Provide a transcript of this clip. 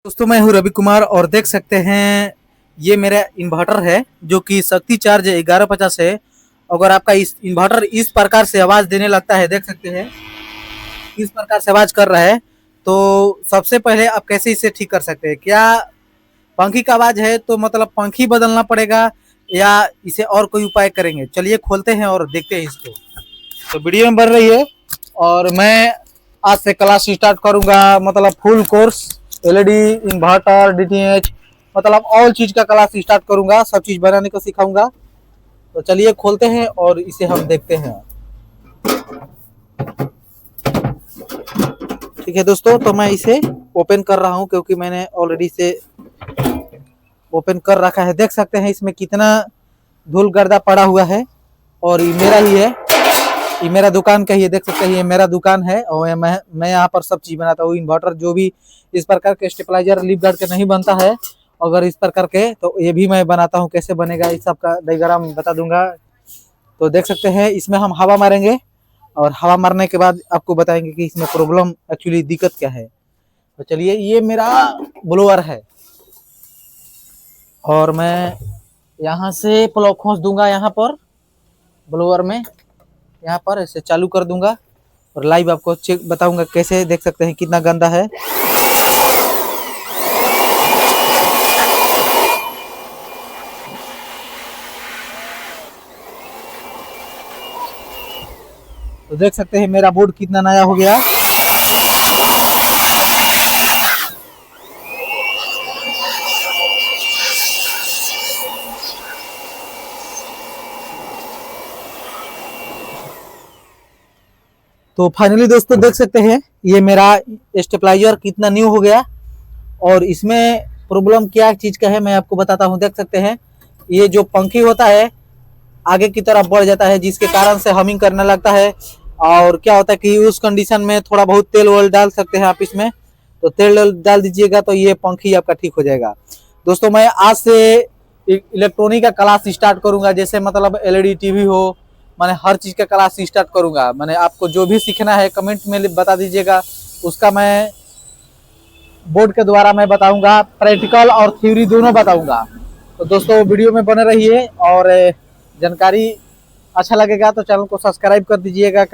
दोस्तों मैं हूं रवि कुमार और देख सकते हैं ये मेरा इन्वर्टर है जो कि शक्ति चार्ज 1150 है। अगर आपका इस इन्वर्टर इस प्रकार से आवाज़ देने लगता है, देख सकते हैं इस प्रकार से आवाज़ कर रहा है, तो सबसे पहले आप कैसे इसे ठीक कर सकते हैं। क्या पंखी का आवाज़ है तो मतलब पंखी बदलना पड़ेगा या इसे और कोई उपाय करेंगे। चलिए खोलते हैं और देखते हैं इसको। तो वीडियो में बन रही है और मैं आज से क्लास स्टार्ट करूंगा, मतलब full course LED inverter DTH मतलब ऑल चीज का क्लास स्टार्ट करूंगा, सब चीज बनाने को सिखाऊंगा। तो चलिए खोलते हैं और इसे हम देखते हैं। ठीक है दोस्तों, तो मैं इसे ओपन कर रहा हूं क्योंकि मैंने ऑलरेडी इसे ओपन कर रखा है। देख सकते हैं इसमें कितना धूल गर्दा पड़ा हुआ है और ये मेरा ही है, ये मेरा दुकान का ही है। देख सकते हैं ये मेरा दुकान है और मैं यहाँ पर सब चीज़ बनाता हूँ। इन्वर्टर जो भी इस प्रकार के स्टेबलाइजर लीफ गार्ड का नहीं बनता है, अगर इस प्रकार के, तो ये भी मैं बनाता हूँ। कैसे बनेगा इस सब का डायग्राम बता दूंगा। तो देख सकते हैं इसमें हम हवा मारेंगे और हवा मारने के बाद आपको बताएंगे कि इसमें प्रॉब्लम एक्चुअली दिक्कत क्या है। तो चलिए, ये मेरा ब्लोअर है और मैं यहाँ से प्लग खोस दूंगा, यहाँ पर ब्लोअर में यहाँ पर इसे चालू कर दूंगा और लाइव आपको चेक बताऊंगा कैसे। देख सकते हैं कितना गंदा है। तो देख सकते हैं मेरा बोर्ड कितना नया हो गया। तो फाइनली दोस्तों देख सकते हैं ये मेरा स्टेबलाइजर कितना न्यू हो गया और इसमें प्रॉब्लम क्या चीज़ का है मैं आपको बताता हूँ। देख सकते हैं ये जो पंखी होता है आगे की तरफ बढ़ जाता है, जिसके कारण से हमिंग करने लगता है। और क्या होता है कि उस कंडीशन में थोड़ा बहुत तेल वेल डाल सकते हैं आप इसमें, तो तेल डाल दीजिएगा तो ये पंखी आपका ठीक हो जाएगा। दोस्तों मैं आज से इलेक्ट्रॉनिक का क्लास स्टार्ट करूंगा, जैसे मतलब एलईडी टीवी हो, मैंने हर चीज़ का क्लास स्टार्ट करूंगा। मैंने आपको जो भी सीखना है कमेंट में बता दीजिएगा, उसका मैं बोर्ड के द्वारा मैं बताऊंगा, प्रैक्टिकल और थ्योरी दोनों बताऊंगा। तो दोस्तों वीडियो में बने रहिए और जानकारी अच्छा लगेगा तो चैनल को सब्सक्राइब कर दीजिएगा।